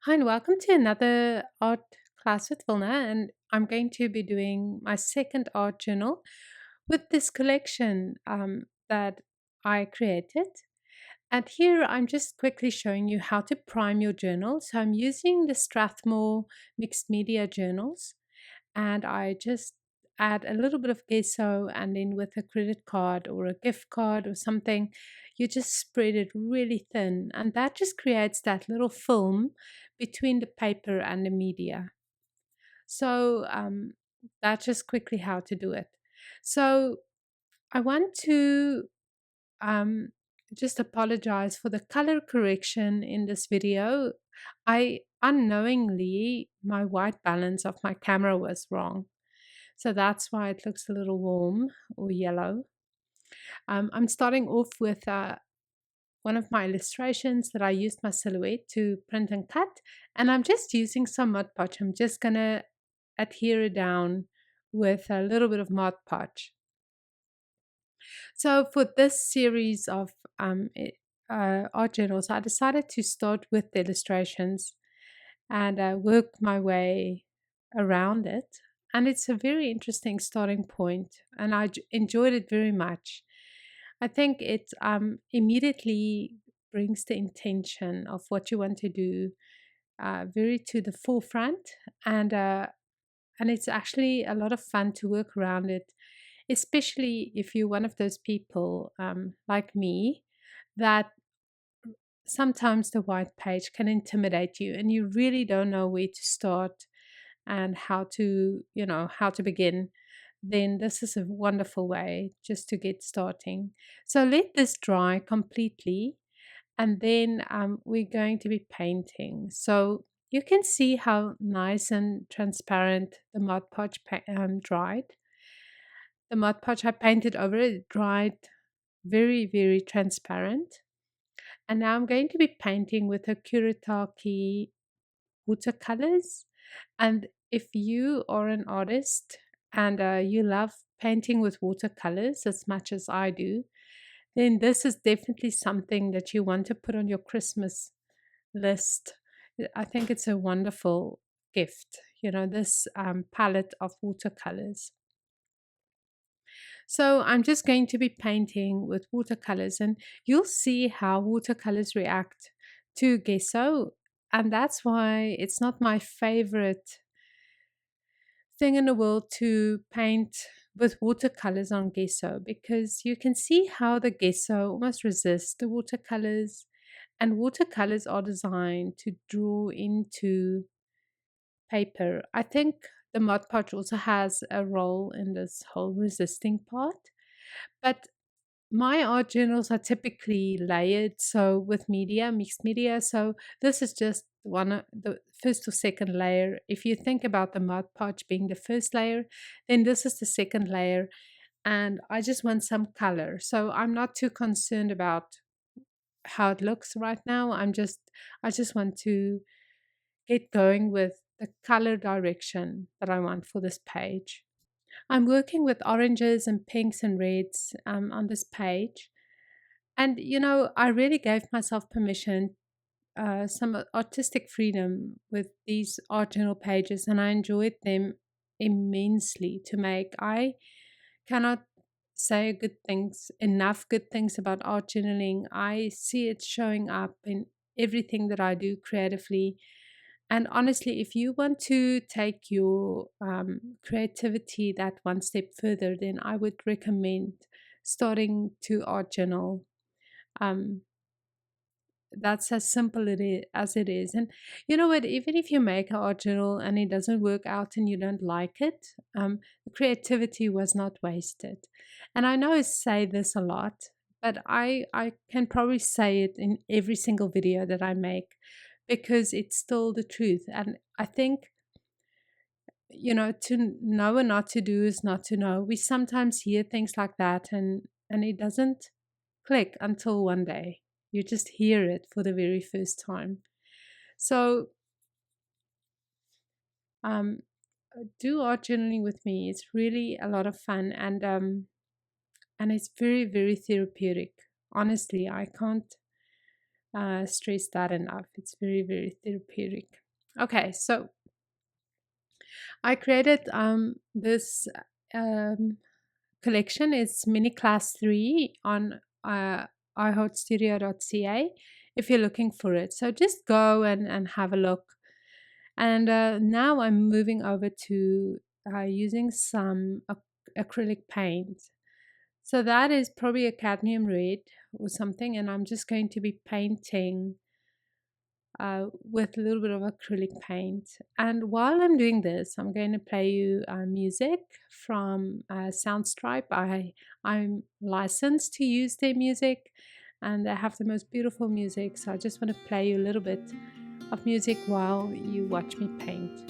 Hi, and welcome to another art class with Wilna. And I'm going to be doing my second art journal with this collection that I created. And here I'm just quickly showing you how to prime your journal. So I'm using the Strathmore mixed media journals, and I just add a little bit of gesso, and then with a credit card or a gift card or something, you just spread it really thin, and that just creates that little film between the paper and the media. So that's just quickly how to do it. So I want to um, just apologize for the color correction in this video. I unknowingly, my white balance of my camera was wrong. So that's why it looks a little warm or yellow. I'm starting off with one of my illustrations that I used my silhouette to print and cut. And I'm just using some Mod Podge. I'm just going to adhere it down with a little bit of Mod Podge. So for this series of art journals, I decided to start with the illustrations and work my way around it. And it's a very interesting starting point, and I enjoyed it very much. I think it immediately brings the intention of what you want to do very to the forefront, and uh, and it's actually a lot of fun to work around it, especially if you're one of those people like me that sometimes the white page can intimidate you and you really don't know where to start and how to begin. Then this is a wonderful way just to get starting. So let this dry completely, and then we're going to be painting. So you can see how nice and transparent the Mod Podge dried. The Mod Podge I painted over it dried very, very transparent. And now I'm going to be painting with a Kuretake watercolors. And if you are an artist and you love painting with watercolors as much as I do, then this is definitely something that you want to put on your Christmas list. I think it's a wonderful gift, this palette of watercolors. So I'm just going to be painting with watercolors, and you'll see how watercolors react to gesso. And that's why it's not my favorite thing in the world to paint with watercolors on gesso, because you can see how the gesso almost resists the watercolors, and watercolors are designed to draw into paper. I think the Mod Podge also has a role in this whole resisting part, but my art journals are typically layered, so with media, mixed media. So this is just one of the first or second layer. If you think about the Mod Podge being the first layer, then this is the second layer. And I just want some color. So I'm not too concerned about how it looks right now. I just want to get going with the color direction that I want for this page. I'm working with oranges and pinks and reds on this page. And, I really gave myself permission, some artistic freedom with these art journal pages, and I enjoyed them immensely to make. I cannot say enough good things about art journaling. I see it showing up in everything that I do creatively. And honestly, if you want to take your creativity that one step further, then I would recommend starting to art journal. Um, that's as simple as it is. And you know what? Even if you make an art journal and it doesn't work out and you don't like it, the creativity was not wasted. And I know I say this a lot, but I can probably say it in every single video that I make because it's still the truth. And I think, to know and not to do is not to know. We sometimes hear things like that, and it doesn't click until one day you just hear it for the very first time. So um, do art journaling with me. It's really a lot of fun, and it's very, very therapeutic. Honestly, I can't stress that enough. It's very, very therapeutic. Okay, so I created this um, collection. It's Mini Class 3 on iheartstudio.ca if you're looking for it. So just go and have a look. And now I'm moving over to using some acrylic paint. So that is probably a cadmium red or something, and I'm just going to be painting with a little bit of acrylic paint. And while I'm doing this, I'm going to play you music from Soundstripe. I'm licensed to use their music, and they have the most beautiful music. So I just want to play you a little bit of music while you watch me paint.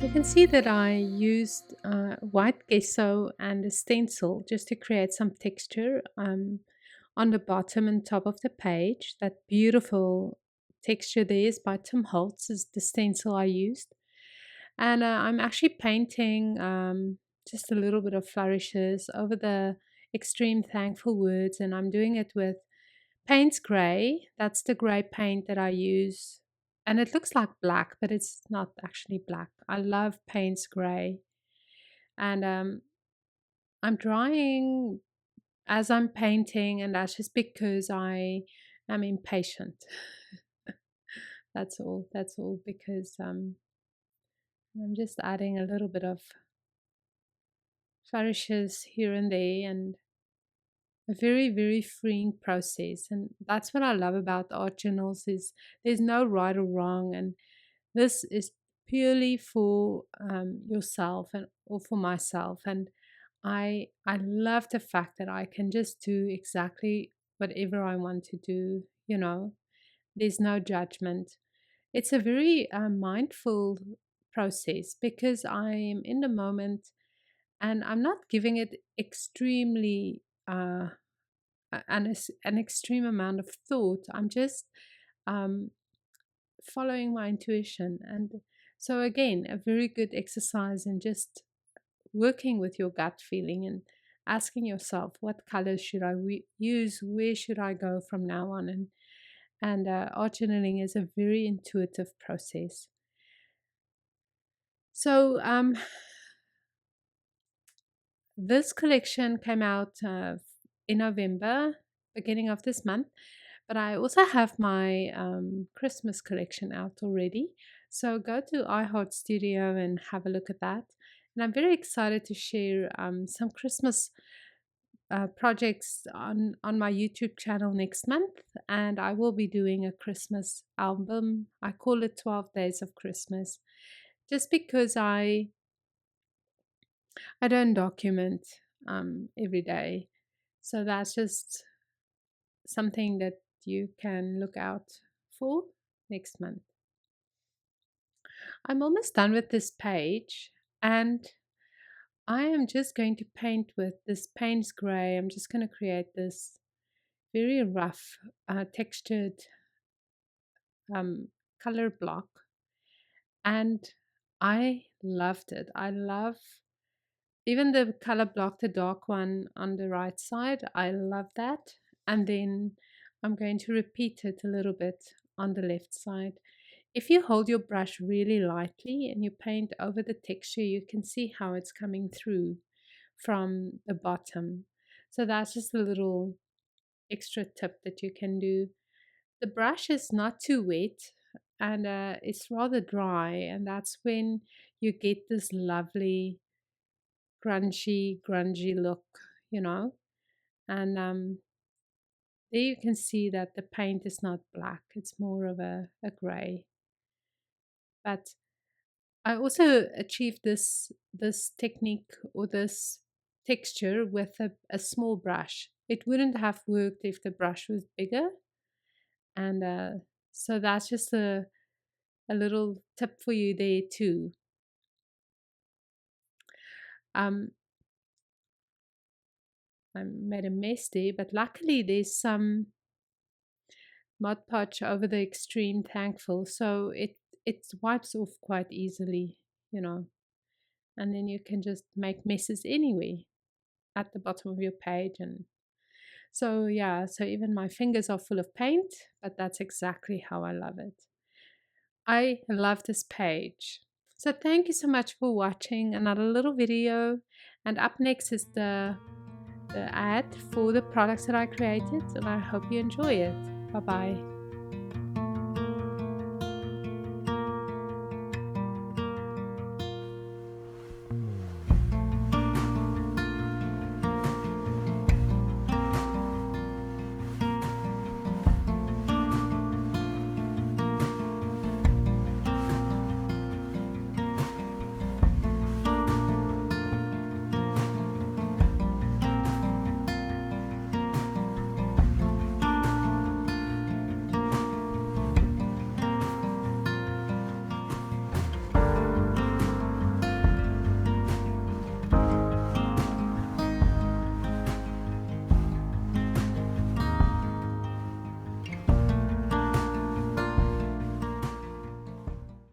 You can see that I used white gesso and a stencil just to create some texture on the bottom and top of the page. That beautiful texture there is by Tim Holtz is the stencil I used. And I'm actually painting just a little bit of flourishes over the extreme thankful words, and I'm doing it with Payne's Grey. That's the grey paint that I use. And it looks like black, but it's not actually black. I love Payne's Grey. And I'm drawing as I'm painting, and that's just because I am impatient. That's all. That's all because I'm just adding a little bit of flourishes here and there, and a very, very freeing process. And that's what I love about art journals is there's no right or wrong, and this is purely for yourself and or for myself. And I love the fact that I can just do exactly whatever I want to do. There's no judgment. It's a very mindful process because I am in the moment and I'm not giving it extremely an extreme amount of thought. I'm just um, following my intuition. And so, again, a very good exercise in just working with your gut feeling and asking yourself, what colors should I use? Where should I go from now on? And art journaling is a very intuitive process. So, this collection came out in November, beginning of this month. But I also have my Christmas collection out already. So go to iHeartStudio and have a look at that. And I'm very excited to share some Christmas projects on my YouTube channel next month. And I will be doing a Christmas album. I call it 12 Days of Christmas, just because I don't document every day. So that's just something that you can look out for next month. I'm almost done with this page, and I am just going to paint with this Payne's Grey. I'm just going to create this very rough textured um, color block, and I loved it. I love even the color block, the dark one on the right side. I love that. And then I'm going to repeat it a little bit on the left side. If you hold your brush really lightly and you paint over the texture, you can see how it's coming through from the bottom. So that's just a little extra tip that you can do. The brush is not too wet and it's rather dry, and that's when you get this lovely grungy look, you know. And there you can see that the paint is not black, it's more of a gray. But I also achieved this technique or this texture with a small brush. It wouldn't have worked if the brush was bigger. And so that's just a little tip for you there too. Um, I made a mess there, but luckily there's some Mod Podge over the extreme thankful, so it wipes off quite easily, you know. And then you can just make messes anyway at the bottom of your page. And so yeah, so even my fingers are full of paint, but that's exactly how I love it. I love this page. So thank you so much for watching another little video. And up next is the ad for the products that I created, and I hope you enjoy it. Bye bye.